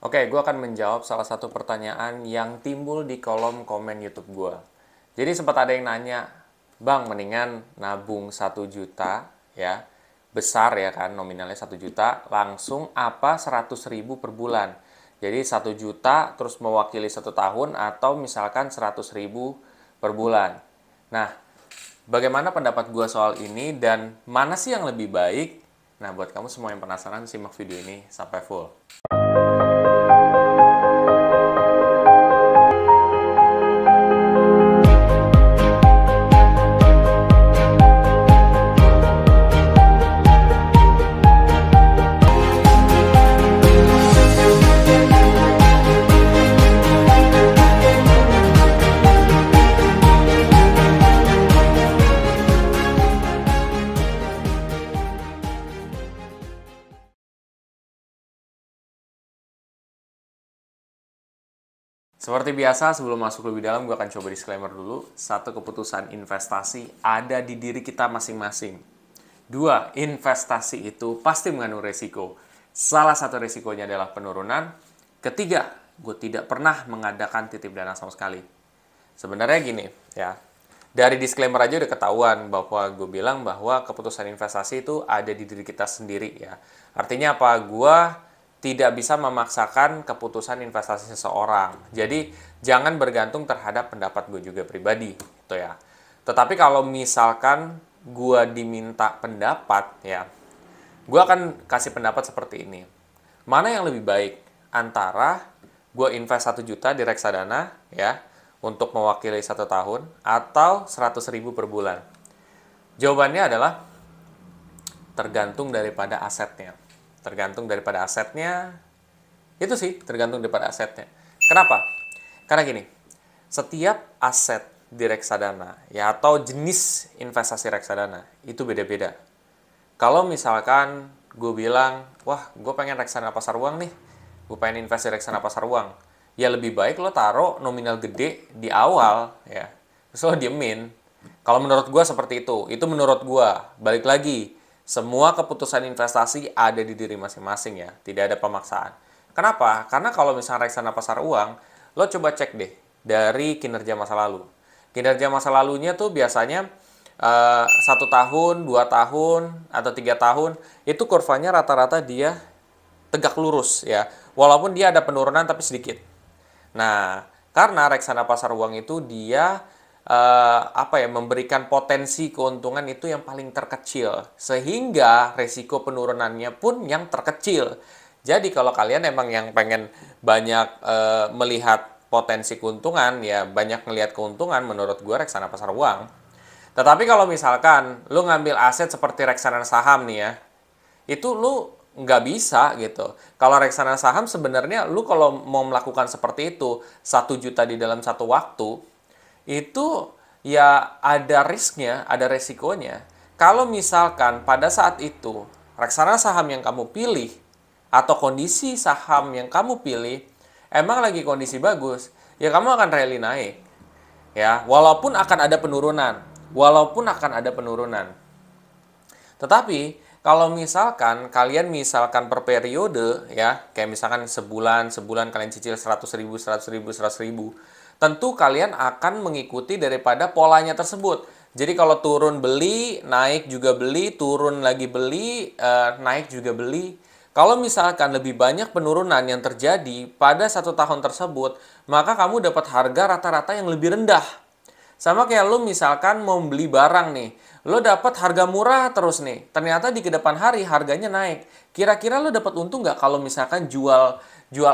Oke, gue akan menjawab salah satu pertanyaan yang timbul di kolom komen YouTube gue. Jadi sempat ada yang nanya, Bang, mendingan nabung 1 juta, ya, besar ya kan, nominalnya 1 juta, langsung apa 100.000 per bulan. Jadi 1 juta terus mewakili 1 tahun atau misalkan 100.000 per bulan. Nah, bagaimana pendapat gue soal ini dan mana sih yang lebih baik? Nah, buat kamu semua yang penasaran, simak video ini sampai full. Seperti biasa, sebelum masuk lebih dalam, gue akan coba disclaimer dulu. 1, keputusan investasi ada di diri kita masing-masing. 2, investasi itu pasti mengandung resiko. Salah satu resikonya adalah penurunan. 3, gue tidak pernah mengadakan titip dana sama sekali. Sebenarnya gini, ya. Dari disclaimer aja udah ketahuan bahwa gue bilang bahwa keputusan investasi itu ada di diri kita sendiri, ya. Artinya apa? Gue tidak bisa memaksakan keputusan investasi seseorang. Jadi, jangan bergantung terhadap pendapat gue juga pribadi, gitu ya. Tetapi kalau misalkan gue diminta pendapat, ya, gue akan kasih pendapat seperti ini. Mana yang lebih baik antara gue invest 1 juta di reksadana, ya, untuk mewakili 1 tahun, atau 100.000 per bulan? Jawabannya adalah tergantung daripada asetnya. Tergantung daripada asetnya, itu sih, tergantung daripada asetnya. Kenapa? Karena gini, setiap aset di reksadana, ya, atau jenis investasi reksadana, itu beda-beda. Kalau misalkan gue bilang, wah, gue pengen reksadana pasar uang nih, gue pengen investasi reksadana pasar uang, ya lebih baik lo taruh nominal gede di awal, ya, terus lo diemin. Kalau menurut gue seperti itu menurut gue. Balik lagi, semua keputusan investasi ada di diri masing-masing, ya, tidak ada pemaksaan. Kenapa? Karena kalau misalnya reksadana pasar uang, lo coba cek deh dari kinerja masa lalu. Kinerja masa lalunya tuh biasanya 1 tahun, 2 tahun, atau 3 tahun, itu kurvanya rata-rata dia tegak lurus, ya. Walaupun dia ada penurunan tapi sedikit. Nah, karena reksadana pasar uang itu dia memberikan potensi keuntungan itu yang paling terkecil, sehingga resiko penurunannya pun yang terkecil. Jadi kalau kalian emang yang pengen banyak melihat potensi keuntungan, ya banyak melihat keuntungan, menurut gue reksadana pasar uang. Tetapi kalau misalkan lu ngambil aset seperti reksadana saham nih, ya, itu lu nggak bisa gitu. Kalau reksadana saham sebenarnya lu kalau mau melakukan seperti itu 1 juta di dalam satu waktu, itu ya ada risknya, ada resikonya. Kalau misalkan pada saat itu reksadana saham yang kamu pilih atau kondisi saham yang kamu pilih emang lagi kondisi bagus, ya kamu akan rally naik. Ya, walaupun akan ada penurunan, Tetapi kalau misalkan kalian per periode, ya, kayak misalkan sebulan kalian cicil 100.000, 100.000, 100.000, tentu kalian akan mengikuti daripada polanya tersebut. Jadi kalau turun beli, naik juga beli, turun lagi beli, naik juga beli. Kalau misalkan lebih banyak penurunan yang terjadi pada 1 tahun tersebut, maka kamu dapat harga rata-rata yang lebih rendah. Sama kayak lo misalkan mau beli barang nih, lo dapat harga murah terus nih, ternyata di kedepan hari harganya naik. Kira-kira lo dapat untung nggak kalau misalkan jual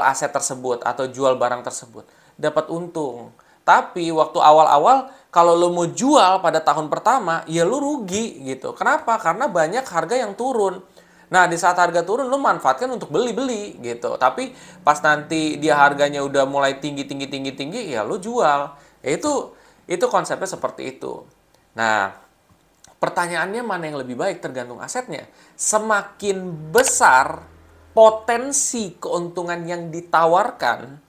aset tersebut atau jual barang tersebut? Dapat untung. Tapi waktu awal-awal kalau lo mau jual pada tahun pertama, ya lo rugi gitu. Kenapa? Karena banyak harga yang turun. Nah, di saat harga turun lo manfaatkan untuk beli-beli gitu. Tapi pas nanti dia harganya udah mulai tinggi, ya lo jual. Itu konsepnya seperti itu. Nah, pertanyaannya mana yang lebih baik tergantung asetnya. Semakin besar potensi keuntungan yang ditawarkan,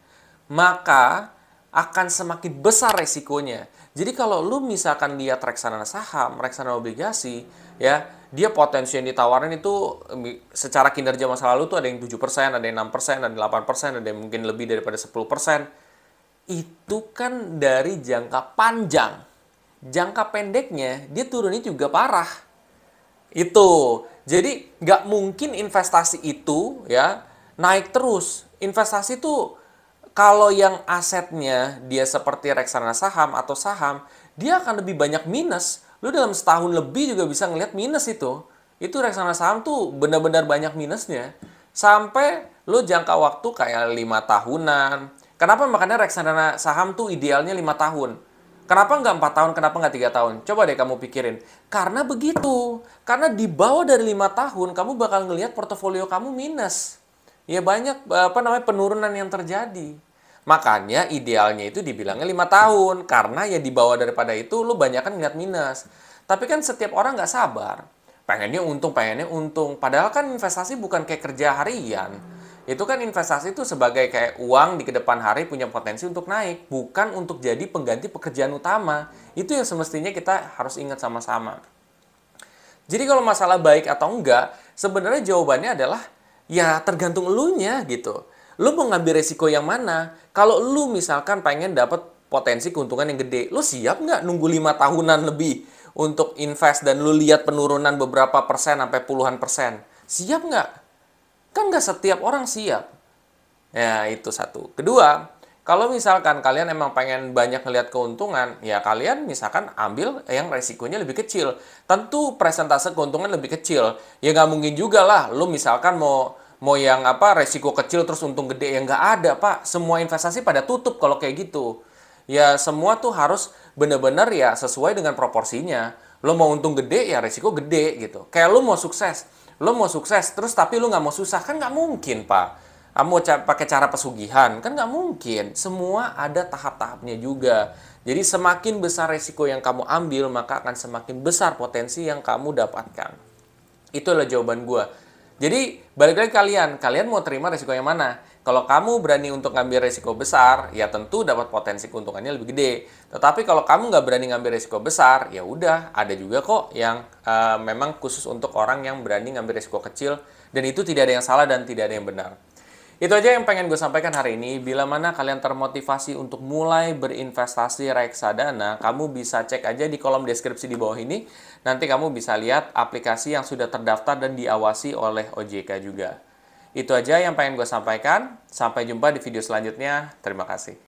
maka akan semakin besar resikonya. Jadi kalau lu misalkan lihat reksadana saham, reksadana obligasi, ya, dia potensi yang ditawarin itu secara kinerja masa lalu tuh ada yang 7%, ada yang 6%, ada yang 8%, ada yang mungkin lebih daripada 10%. Itu kan dari jangka panjang. Jangka pendeknya dia turunnya juga parah. Itu. Jadi nggak mungkin investasi itu ya naik terus. Investasi itu kalau yang asetnya dia seperti reksadana saham atau saham, dia akan lebih banyak minus. Lu dalam setahun lebih juga bisa ngeliat minus itu. Itu reksadana saham tuh benar-benar banyak minusnya. Sampai lu jangka waktu kayak 5 tahunan. Kenapa makanya reksadana saham tuh idealnya 5 tahun? Kenapa nggak 4 tahun, kenapa nggak 3 tahun? Coba deh kamu pikirin. Karena begitu. Karena di bawah dari 5 tahun, kamu bakal ngelihat portofolio kamu minus. Ya banyak penurunan yang terjadi. Makanya idealnya itu dibilangnya 5 tahun. Karena ya di bawah daripada itu, lu banyak kan ngeliat minus. Tapi kan setiap orang nggak sabar. Pengennya untung, pengennya untung. Padahal kan investasi bukan kayak kerja harian. Itu kan investasi itu sebagai kayak uang di kedepan hari punya potensi untuk naik, bukan untuk jadi pengganti pekerjaan utama. Itu yang semestinya kita harus ingat sama-sama. Jadi kalau masalah baik atau enggak, sebenarnya jawabannya adalah ya tergantung elunya gitu. Lu mau ngambil resiko yang mana? Kalau lu misalkan pengen dapat potensi keuntungan yang gede, lu siap nggak nunggu 5 tahunan lebih untuk invest dan lu lihat penurunan beberapa persen sampai puluhan persen? Siap nggak? Kan nggak setiap orang siap. Ya, itu satu. Kedua, kalau misalkan kalian emang pengen banyak ngelihat keuntungan, ya kalian misalkan ambil yang resikonya lebih kecil. Tentu presentase keuntungan lebih kecil. Ya nggak mungkin juga lah, lu misalkan mau yang resiko kecil terus untung gede, ya nggak ada, Pak. Semua investasi pada tutup kalau kayak gitu. Ya semua tuh harus bener-bener ya sesuai dengan proporsinya. Lo mau untung gede, ya resiko gede gitu. Kayak lo mau sukses terus tapi lo nggak mau susah, kan nggak mungkin, Pak. Kamu pakai cara pesugihan, kan nggak mungkin. Semua ada tahap-tahapnya juga. Jadi semakin besar resiko yang kamu ambil, maka akan semakin besar potensi yang kamu dapatkan. Itu adalah jawaban gue. Jadi balik lagi kalian mau terima resiko yang mana? Kalau kamu berani untuk ngambil resiko besar, ya tentu dapat potensi keuntungannya lebih gede. Tetapi kalau kamu nggak berani ngambil resiko besar, ya udah, ada juga kok yang memang khusus untuk orang yang berani ngambil resiko kecil, dan itu tidak ada yang salah dan tidak ada yang benar. Itu aja yang pengen gue sampaikan hari ini. Bila mana kalian termotivasi untuk mulai berinvestasi reksadana, kamu bisa cek aja di kolom deskripsi di bawah ini. Nanti kamu bisa lihat aplikasi yang sudah terdaftar dan diawasi oleh OJK juga. Itu aja yang pengen gue sampaikan. Sampai jumpa di video selanjutnya. Terima kasih.